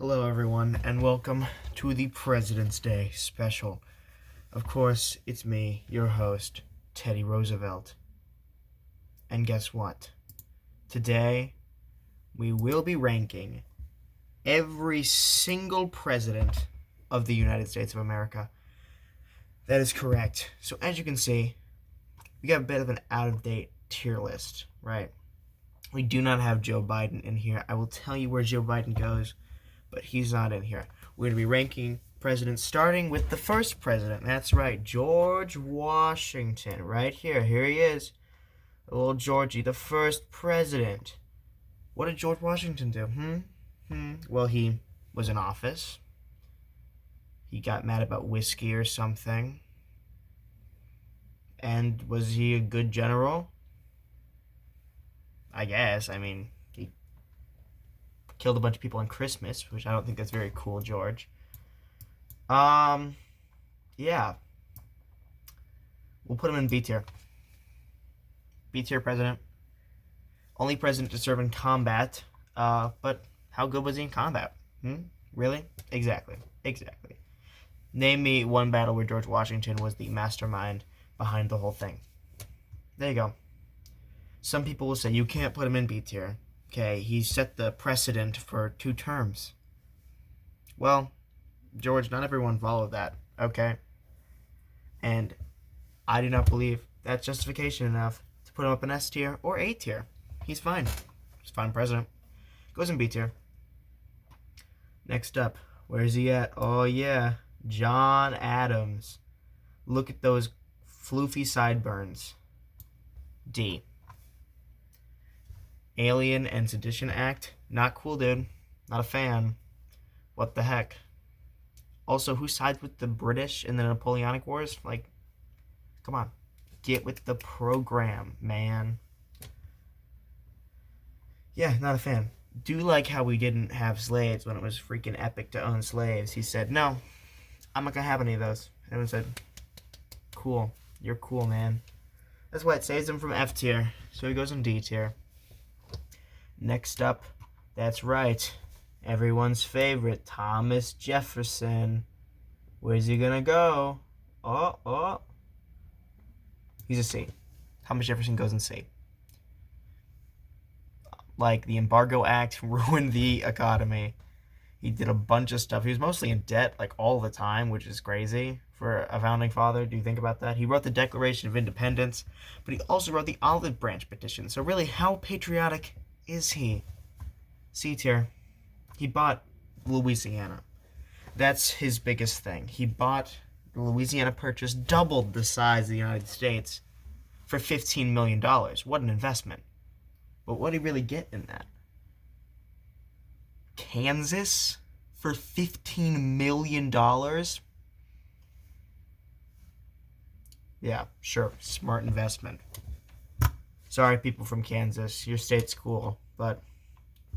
Hello, everyone, and welcome to the President's Day special. Of course, it's me, your host, Teddy Roosevelt. And guess what? Today, we will be ranking every single president of the United States of America. That is correct. So, as you can see, we got a bit of an out-of-date tier list, right? We do not have Joe Biden in here. I will tell you where Joe Biden goes, but he's not in here. We're going to be ranking presidents starting with the first president. That's right, George Washington. Right here. Here he is. Little Georgie, the first president. What did George Washington do? Well, he was in office. He got mad about whiskey or something. And was he a good general? I guess. I mean, he killed a bunch of people on Christmas, which I don't think that's very cool, George. Yeah. We'll put him in B tier. B tier president. Only president to serve in combat. But how good was he in combat? Really? Exactly. Name me one battle where George Washington was the mastermind behind the whole thing. There you go. Some people will say you can't put him in B tier. Okay, he set the precedent for 2 terms. Well, George, not everyone followed that, okay? And I do not believe that's justification enough to put him up in S tier or A tier. He's fine. He's a fine president. Goes in B tier. Next up, where's he at? Oh, yeah, John Adams. Look at those floofy sideburns. D. Alien and Sedition Act. Not cool, dude. Not a fan. What the heck? Also, who sides with the British in the Napoleonic Wars? Like, come on. Get with the program, man. Yeah, not a fan. Do like how we didn't have slaves when it was freaking epic to own slaves. He said, no, I'm not going to have any of those. Everyone said, cool. You're cool, man. That's why it saves him from F tier. So he goes in D tier. Next up, that's right, everyone's favorite, Thomas Jefferson. Where's he gonna go? Oh. He's a C. Thomas Jefferson goes in C. Like, the Embargo Act ruined the economy. He did a bunch of stuff. He was mostly in debt, like, all the time, which is crazy for a founding father. Do you think about that? He wrote the Declaration of Independence, but he also wrote the Olive Branch Petition. So really, how patriotic is he? C tier. He bought Louisiana. That's his biggest thing. He bought the Louisiana Purchase, doubled the size of the United States for $15 million. What an investment. But what did he really get in that? Kansas for $15 million? Yeah, sure. Smart investment. Sorry, people from Kansas. Your state's cool, but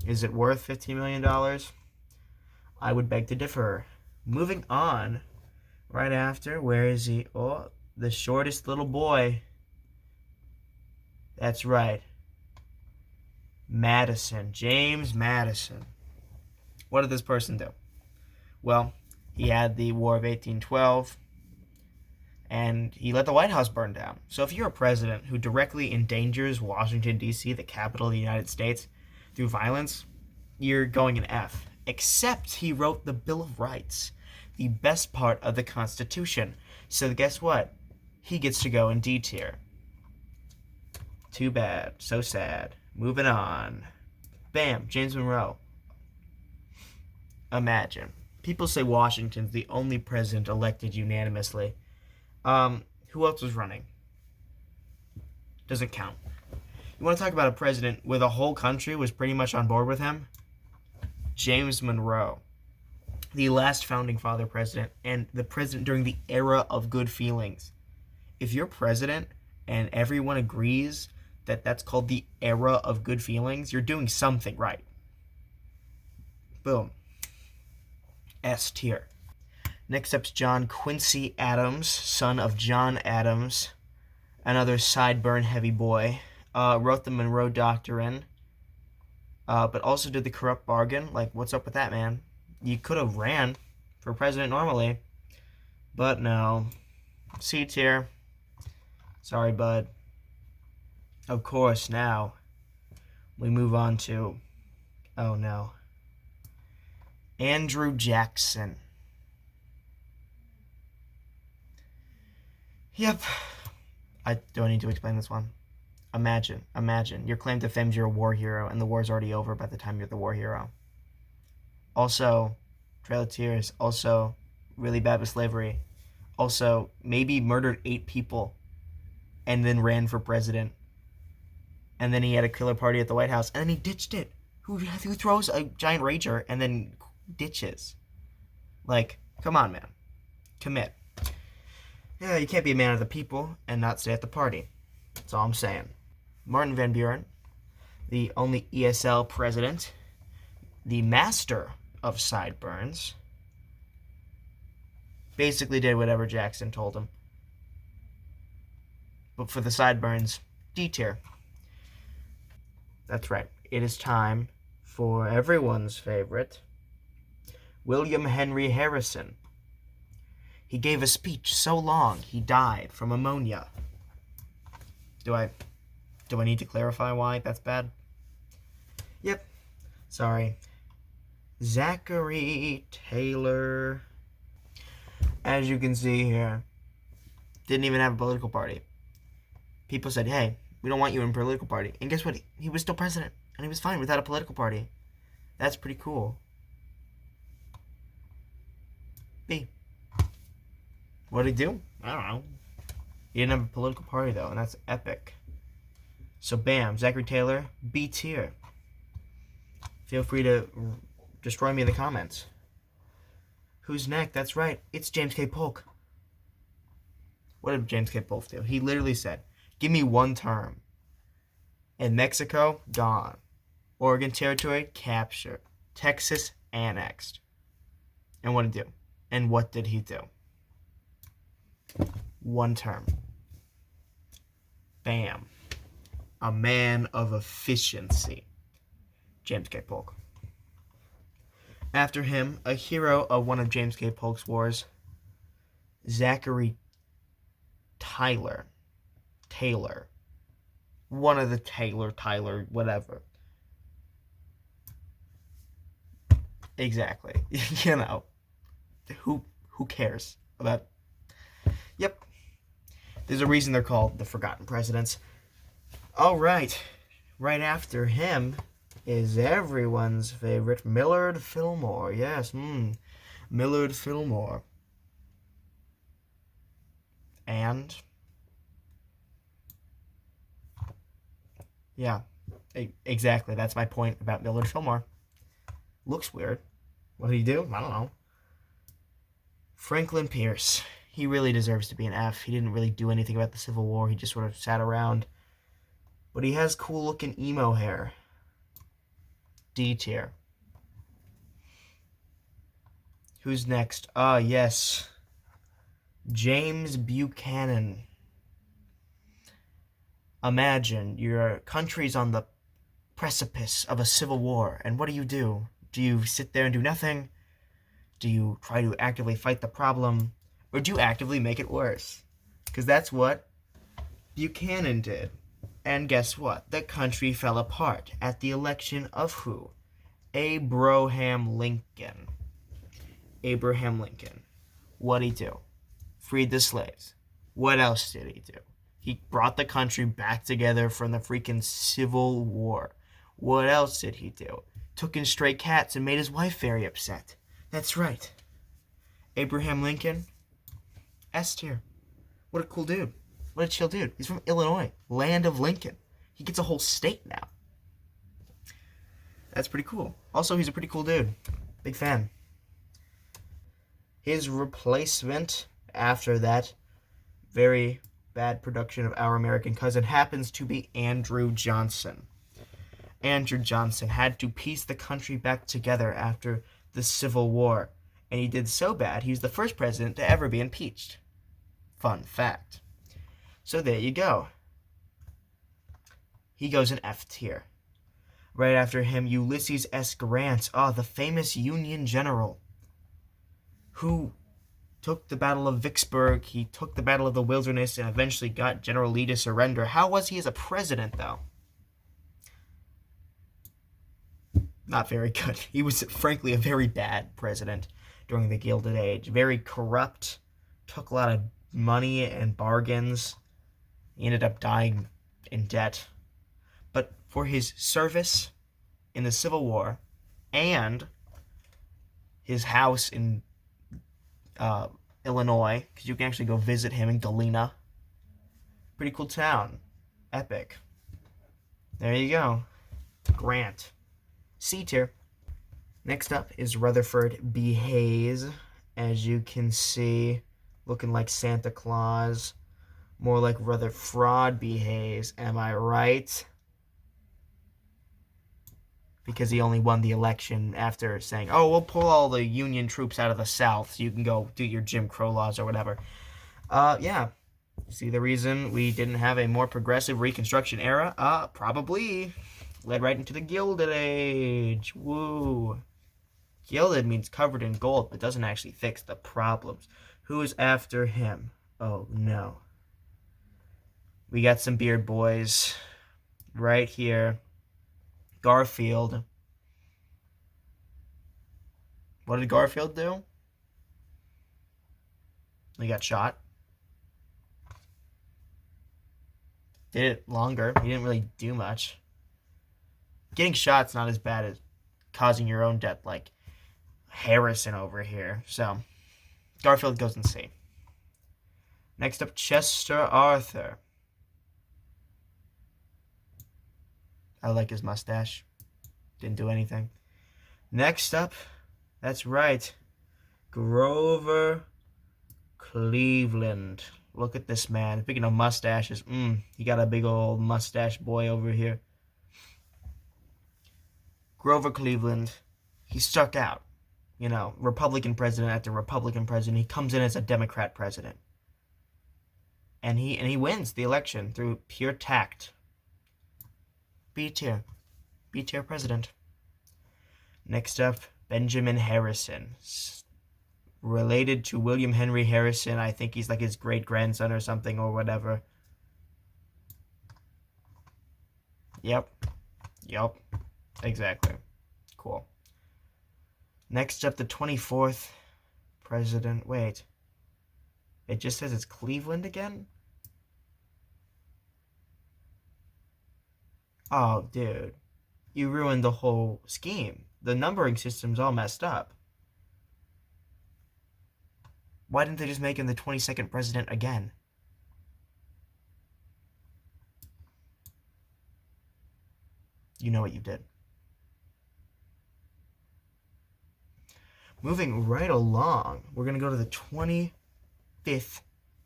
is it worth $15 million? I would beg to differ. Moving on, right after, where is he? Oh, the shortest little boy. That's right. Madison. James Madison. What did this person do? Well, he had the War of 1812. And he let the White House burn down. So if you're a president who directly endangers Washington, D.C., the capital of the United States, through violence, you're going an F. Except he wrote the Bill of Rights, the best part of the Constitution. So guess what? He gets to go in D tier. Too bad. So sad. Moving on. Bam. James Monroe. Imagine. People say Washington's the only president elected unanimously. Who else was running? Doesn't count. You want to talk about a president where the whole country was pretty much on board with him? James Monroe. The last founding father president, and the president during the era of good feelings. If you're president and everyone agrees that that's called the era of good feelings, you're doing something right. Boom. S tier. Next up's John Quincy Adams, son of John Adams, another sideburn heavy boy. Wrote the Monroe Doctrine, but also did the corrupt bargain. Like, what's up with that, man? you could have ran for president normally, but no. C tier. Sorry, bud. Of course, now we move on to, oh no, Andrew Jackson. Yep. Do I need to explain this one? Imagine, your claim to fame, you're a war hero, and the war's already over by the time you're the war hero. Also, Trail of Tears. Also, really bad with slavery. Also, maybe murdered 8 people and then ran for president. And then he had a killer party at the White House, and then he ditched it. Who throws a giant rager and then ditches? Like, come on, man. Commit. Yeah, you can't be a man of the people and not stay at the party. That's all I'm saying. Martin Van Buren, the only ESL president, the master of sideburns, basically did whatever Jackson told him. But for the sideburns, D tier. That's right. It is time for everyone's favorite, William Henry Harrison. He gave a speech so long he died from pneumonia. Do I need to clarify why that's bad? Yep. Sorry. Zachary Taylor. As you can see here, didn't even have a political party. People said, hey, we don't want you in a political party. And guess what? He was still president, and he was fine without a political party. That's pretty cool. B. What did he do? I don't know. He didn't have a political party, though, and that's epic. So, bam, Zachary Taylor, B tier. Feel free to destroy me in the comments. Who's next? That's right. It's James K. Polk. What did James K. Polk do? He literally said, give me one term. In Mexico, gone. Oregon Territory, captured. Texas, annexed. And what did he do? And what did he do? One term. Bam. A man of efficiency. James K. Polk. After him, a hero of one of James K. Polk's wars, Zachary Taylor. One of the Tyler, whatever. Exactly. You know. Who cares about... Yep. There's a reason they're called the Forgotten Presidents. Alright. Right after him is everyone's favorite, Millard Fillmore. Yes, Millard Fillmore. And... yeah, exactly. That's my point about Millard Fillmore. Looks weird. What did he do? I don't know. Franklin Pierce. He really deserves to be an F. He didn't really do anything about the Civil War. He just sort of sat around. But he has cool-looking emo hair. D tier. Who's next? Yes. James Buchanan. Imagine your country's on the precipice of a civil war, and what do? Do you sit there and do nothing? Do you try to actively fight the problem? Or do you actively make it worse? Because that's what Buchanan did. And guess what? The country fell apart at the election of who? Abraham Lincoln. Abraham Lincoln. What'd he do? Freed the slaves. What else did he do? He brought the country back together from the freaking Civil War. What else did he do? Took in stray cats and made his wife very upset. That's right. Abraham Lincoln, S tier. What a cool dude. What a chill dude. He's from Illinois, land of Lincoln. He gets a whole state now. That's pretty cool. Also, he's a pretty cool dude. Big fan. His replacement after that very bad production of Our American Cousin happens to be Andrew Johnson. Andrew Johnson had to piece the country back together after the Civil War, and he did so bad he was the first president to ever be impeached. Fun fact. So there you go. He goes in F tier. Right after him, Ulysses S. Grant, the famous Union general who took the Battle of Vicksburg, he took the Battle of the Wilderness, and eventually got General Lee to surrender. How was he as a president, though? Not very good. He was, frankly, a very bad president during the Gilded Age. Very corrupt, took a lot of money and bargains. He ended up dying in debt. But for his service in the Civil War and his house in Illinois, because you can actually go visit him in Galena. Pretty cool town. Epic. There you go. Grant. C tier. Next up is Rutherford B. Hayes. As you can see, looking like Santa Claus. More like Rutherford B. Hayes. Am I right? Because he only won the election after saying, oh, we'll pull all the Union troops out of the South so you can go do your Jim Crow laws or whatever. Yeah. See the reason we didn't have a more progressive Reconstruction era? Probably led right into the Gilded Age. Woo. Gilded means covered in gold, but doesn't actually fix the problems. Who is after him? Oh, no. We got some beard boys right here. Garfield. What did Garfield do? He got shot. Did it longer. He didn't really do much. Getting shot's not as bad as causing your own death, like Harrison over here. So, Garfield goes in C. Next up, Chester Arthur. I like his mustache. Didn't do anything. Next up, that's right, Grover Cleveland. Look at this man. Speaking of mustaches, he got a big old mustache boy over here. Grover Cleveland, he stuck out. You know, Republican president after Republican president. He comes in as a Democrat president. And he wins the election through pure tact. B tier. B tier president. Next up, Benjamin Harrison. Related to William Henry Harrison. I think he's like his great-grandson or something or whatever. Yep. Exactly. Cool. Next up, the 24th president. Wait. It just says it's Cleveland again? Oh, dude. You ruined the whole scheme. The numbering system's all messed up. Why didn't they just make him the 22nd president again? You know what you did. Moving right along, we're going to go to the 25th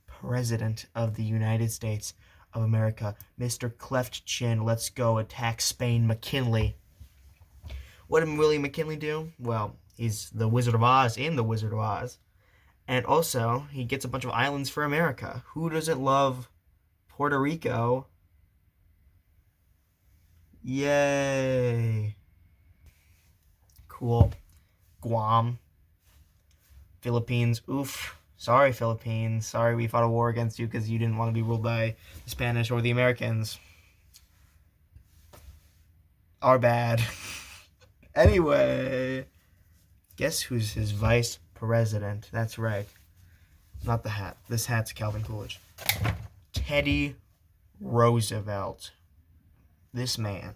president of the United States of America, Mr. Cleft Chin. Let's go attack Spain, McKinley. What did William McKinley do? Well, he's the Wizard of Oz in the Wizard of Oz. And also, he gets a bunch of islands for America. Who doesn't love Puerto Rico? Yay. Cool. Guam. Philippines. Oof. Sorry, Philippines. Sorry we fought a war against you because you didn't want to be ruled by the Spanish or the Americans. Our bad. Anyway. Guess who's his vice president? That's right. Not the hat. This hat's Calvin Coolidge. Teddy Roosevelt. This man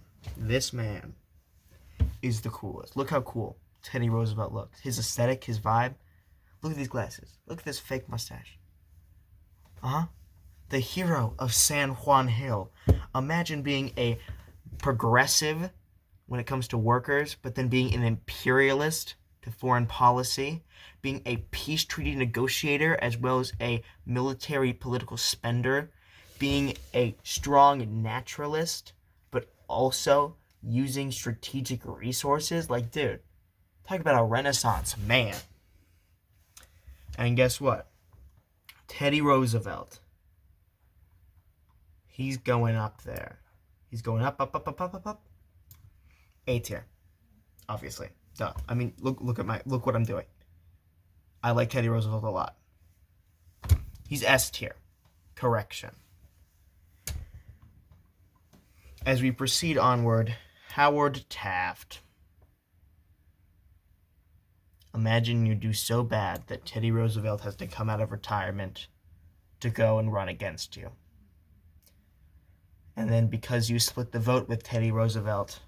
is the coolest. Look how cool Teddy Roosevelt looks. His aesthetic, his vibe. Look at these glasses. Look at this fake mustache. The hero of San Juan Hill. Imagine being a progressive when it comes to workers, but then being an imperialist to foreign policy, being a peace treaty negotiator as well as a military political spender, being a strong naturalist, but also using strategic resources. Like, dude, talk about a Renaissance man. And guess what? Teddy Roosevelt. He's going up there. He's going up. A tier, obviously. Duh. I mean, look what I'm doing. I like Teddy Roosevelt a lot. He's S tier. Correction. As we proceed onward, Howard Taft. Imagine you do so bad that Teddy Roosevelt has to come out of retirement to go and run against you. And then because you split the vote with Teddy Roosevelt,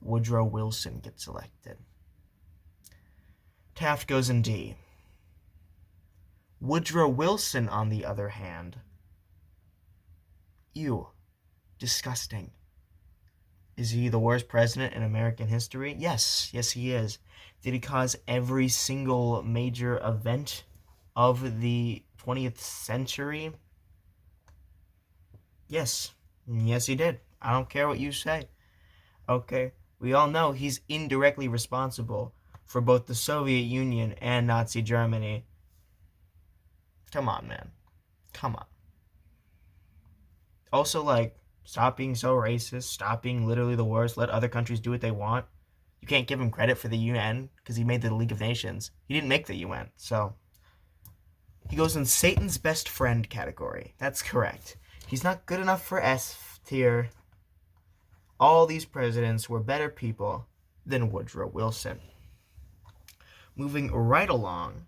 Woodrow Wilson gets elected. Taft goes in D. Woodrow Wilson, on the other hand, ew, disgusting. Is he the worst president in American history? Yes, he is. Did he cause every single major event of the 20th century? Yes, he did. I don't care what you say. Okay, we all know he's indirectly responsible for both the Soviet Union and Nazi Germany. Come on, man. Come on. Also, stop being so racist. Stop being literally the worst. Let other countries do what they want. You can't give him credit for the UN because he made the League of Nations. He didn't make the UN, so he goes in Satan's best friend category. That's correct. He's not good enough for S tier. All these presidents were better people than Woodrow Wilson. Moving right along,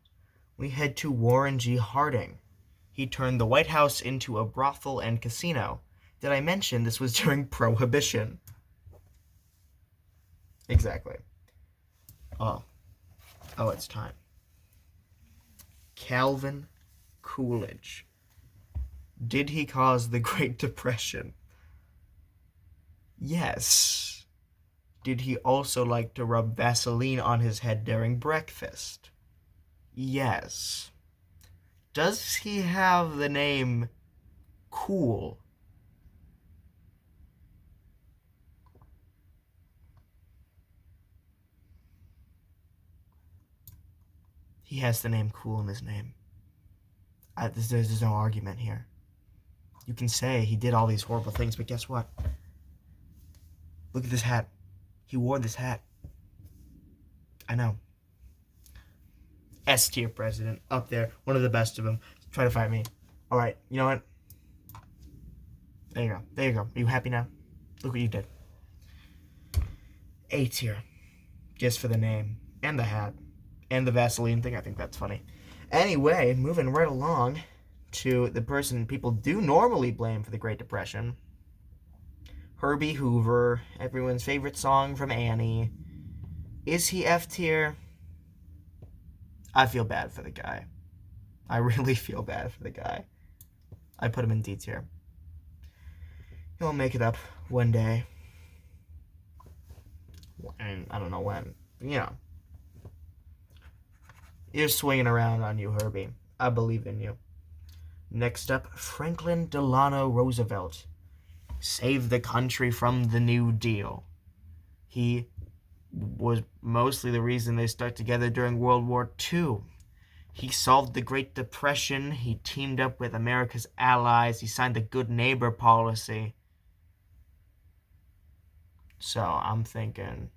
we head to Warren G. Harding. He turned the White House into a brothel and casino. Did I mention this was during Prohibition? Exactly. Oh, it's time. Calvin Coolidge. Did he cause the Great Depression? Yes. Did he also like to rub Vaseline on his head during breakfast? Yes. Does he have the name Cool? He has the name Cool in his name. There's no argument here. You can say he did all these horrible things, but guess what? Look at this hat. He wore this hat. I know. S tier president, up there, one of the best of them. Try to fight me. All right, you know what? There you go. Are you happy now? Look what you did. A tier, just for the name and the hat and the Vaseline thing. I think that's funny. Anyway, moving right along to the person people do normally blame for the Great Depression. Herbie Hoover, everyone's favorite song from Annie. Is he F tier? I feel bad for the guy. I really feel bad for the guy. I put him in D tier. He'll make it up one day. And I don't know when. You know. You're swinging around on you, Herbie. I believe in you. Next up, Franklin Delano Roosevelt. Saved the country from the New Deal. He was mostly the reason they stuck together during World War II. He solved the Great Depression. He teamed up with America's allies. He signed the Good Neighbor policy. So I'm thinking,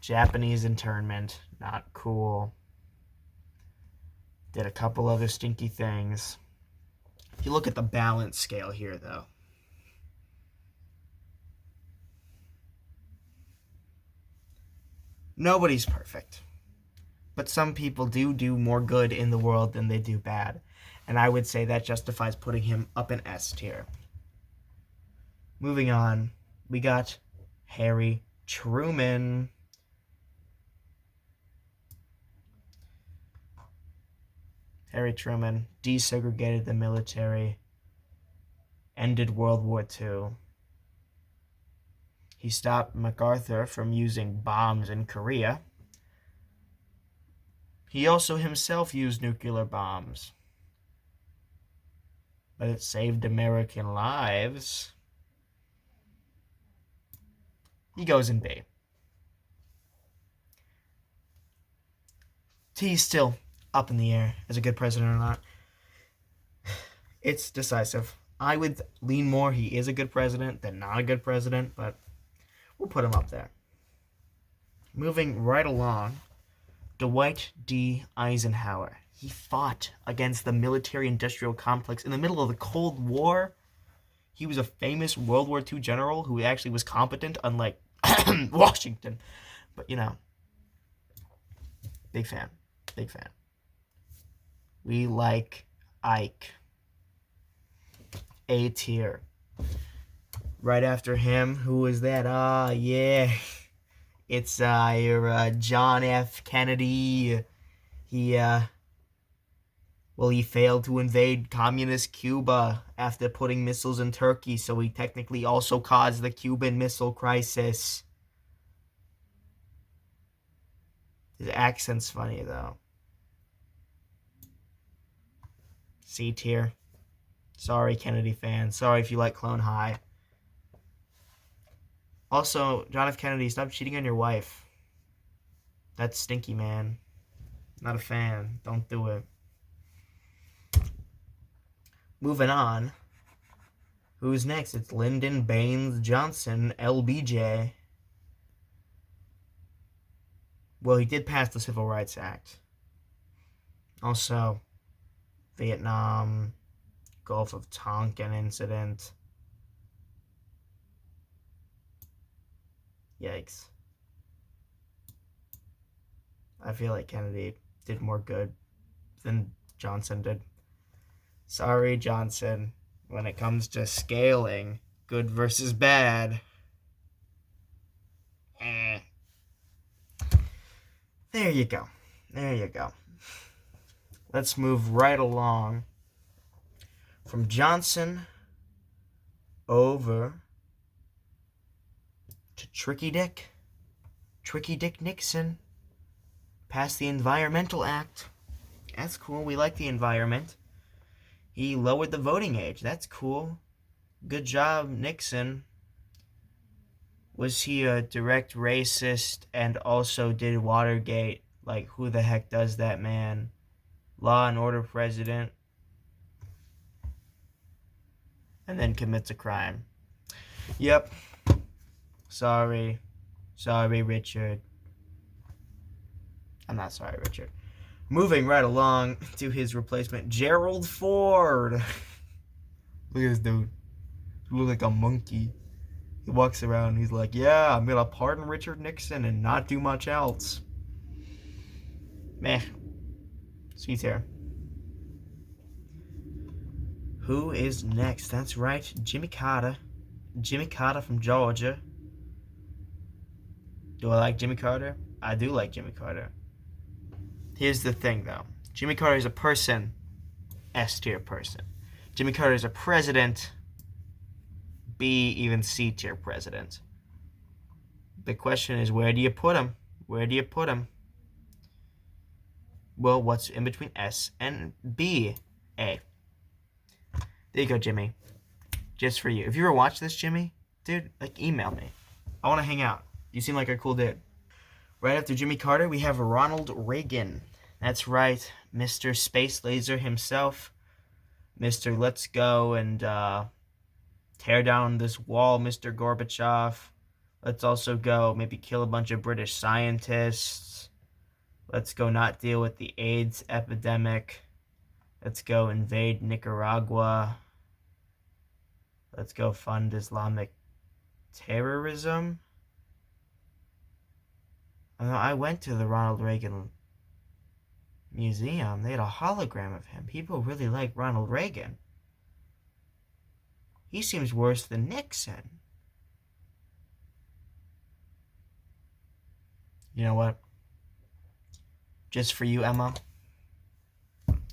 Japanese internment, not cool. Did a couple other stinky things. If you look at the balance scale here, though, nobody's perfect. But some people do more good in the world than they do bad. And I would say that justifies putting him up in S tier. Moving on, we got Harry Truman. Harry Truman desegregated the military, ended World War II. He stopped MacArthur from using bombs in Korea. He also himself used nuclear bombs. But it saved American lives. He goes in B. He's still up in the air as a good president or not. It's decisive. I would lean more he is a good president than not a good president, but we'll put him up there. Moving right along, Dwight D. Eisenhower. He fought against the military-industrial complex in the middle of the Cold War. He was a famous World War II general who actually was competent, unlike Washington. But, you know, big fan. Big fan. We like Ike. A tier. Right after him, who is that? Yeah. It's your John F. Kennedy. He failed to invade communist Cuba after putting missiles in Turkey, so he technically also caused the Cuban Missile Crisis. His accent's funny, though. C tier. Sorry, Kennedy fans. Sorry if you like Clone High. Also, John F. Kennedy, stop cheating on your wife. That's stinky, man. Not a fan. Don't do it. Moving on. Who's next? It's Lyndon Baines Johnson, LBJ. Well, he did pass the Civil Rights Act. Also, Vietnam, Gulf of Tonkin incident. Yikes. I feel like Kennedy did more good than Johnson did. Sorry, Johnson. When it comes to scaling good versus bad, there you go. There you go. Let's move right along from Johnson over to Tricky Dick. Tricky Dick Nixon passed the Environmental Act. That's cool. We like the environment. He lowered the voting age. That's cool. Good job, Nixon. Was he a direct racist and also did Watergate? Like, who the heck does that, man? Law and order president. And then commits a crime. Yep. Sorry. Sorry, Richard. I'm not sorry, Richard. Moving right along to his replacement, Gerald Ford. Look at this dude. He looks like a monkey. He walks around and he's like, yeah, I'm going to pardon Richard Nixon and not do much else. Meh. Sweet hair. Who is next? That's right, Jimmy Carter. Jimmy Carter from Georgia. Do I like Jimmy Carter? I do like Jimmy Carter. Here's the thing, though. Jimmy Carter is a person. S-tier person. Jimmy Carter is a president. B, even C-tier president. The question is, where do you put him? Where do you put him? Well, what's in between S and B? A. There you go, Jimmy. Just for you. If you ever watch this, Jimmy, dude, like, email me. I want to hang out. You seem like a cool dude. Right after Jimmy Carter, we have Ronald Reagan. That's right, Mr. Space Laser himself. Mr. Let's go and tear down this wall, Mr. Gorbachev. Let's also go maybe kill a bunch of British scientists. Let's go not deal with the AIDS epidemic. Let's go invade Nicaragua. Let's go fund Islamic terrorism. I went to the Ronald Reagan Museum. They had a hologram of him. People really like Ronald Reagan. He seems worse than Nixon. You know what? Just for you, Emma,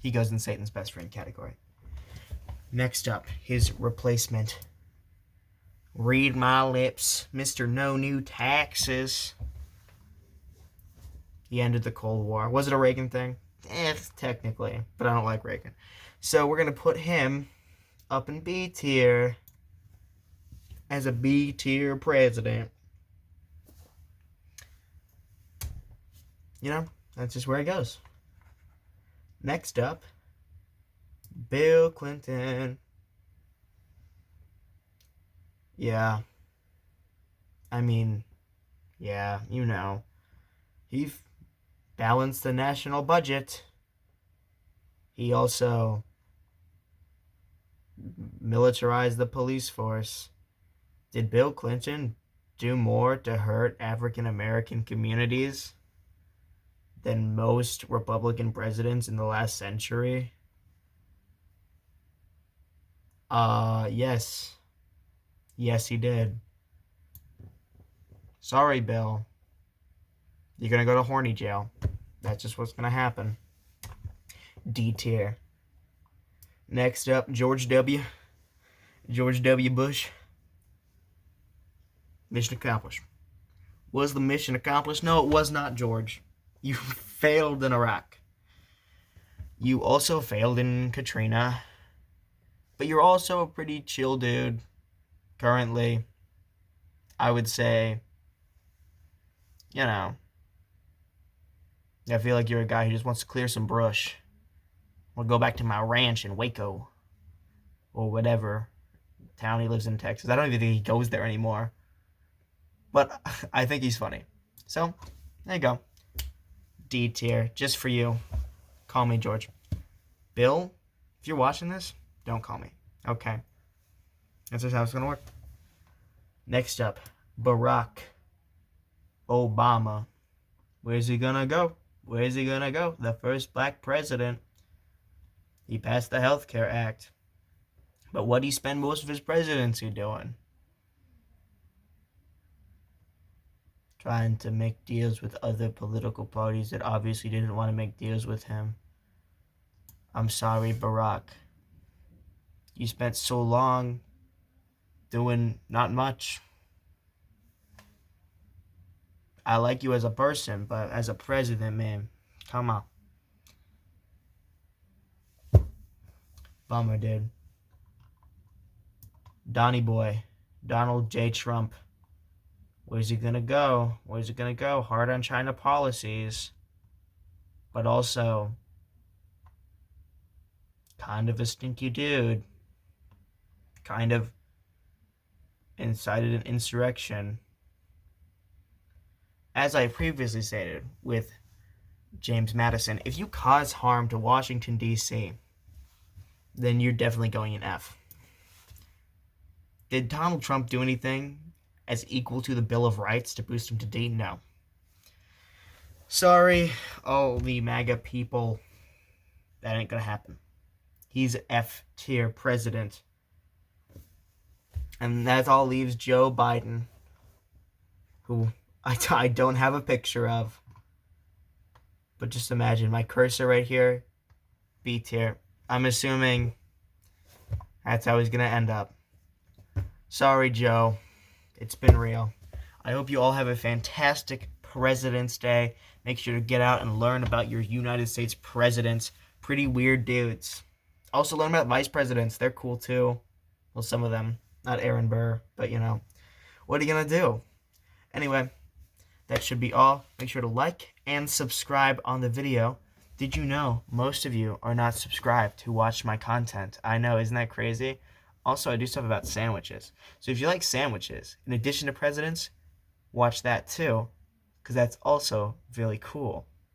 he goes in Satan's best friend category. Next up, his replacement. Read my lips, Mr. No New Taxes. He ended the Cold War. Was it a Reagan thing? Technically, but I don't like Reagan. So we're going to put him up in B tier as a B tier president. You know, that's just where it goes. Next up, Bill Clinton. Yeah. I mean, yeah, He balanced the national budget. He also militarized the police force. Did Bill Clinton do more to hurt African American communities than most Republican presidents in the last century? Yes. Yes, he did. Sorry, Bill. You're gonna go to horny jail. That's just what's gonna happen. D tier. Next up, George W. Bush. Mission accomplished. Was the mission accomplished? No, it was not, George. You failed in Iraq. You also failed in Katrina. But you're also a pretty chill dude. Currently, I would say, you know, I feel like you're a guy who just wants to clear some brush. I'll go back to my ranch in Waco. Or whatever town he lives in Texas. I don't even think he goes there anymore. But I think he's funny. So, there you go. D tier, just for you. Call me George. Bill, if you're watching this, don't call me. Okay. That's just how it's going to work. Next up, Barack Obama. Where's he going to go? Where's he going to go? The first black president. He passed the Health Care Act. But what did he spend most of his presidency doing? Trying to make deals with other political parties that obviously didn't want to make deals with him. I'm sorry, Barack. You spent so long doing not much. I like you as a person, but as a president, man, come on. Bummer, dude. Donnie Boy, Donald J. Trump. Where's he gonna go? Where's he gonna go? Hard on China policies, but also kind of a stinky dude. Kind of incited an insurrection. As I previously stated with James Madison, if you cause harm to Washington, D.C., then you're definitely going in F. Did Donald Trump do anything as equal to the Bill of Rights to boost him to D? No. Sorry, all the MAGA people. That ain't gonna happen. He's F tier president. And that all leaves Joe Biden, who I don't have a picture of. But just imagine my cursor right here, B tier. I'm assuming that's how he's gonna end up. Sorry, Joe. It's been real. I hope you all have a fantastic President's Day. Make sure to get out and learn about your United States presidents. Pretty weird dudes. Also learn about vice presidents. They're cool too. Well, some of them. Not Aaron Burr, but what are you going to do? Anyway, that should be all. Make sure to like and subscribe on the video. Did you know most of you are not subscribed who watch my content? I know, isn't that crazy? Also, I do stuff about sandwiches. So if you like sandwiches, in addition to presidents, watch that too, because that's also really cool.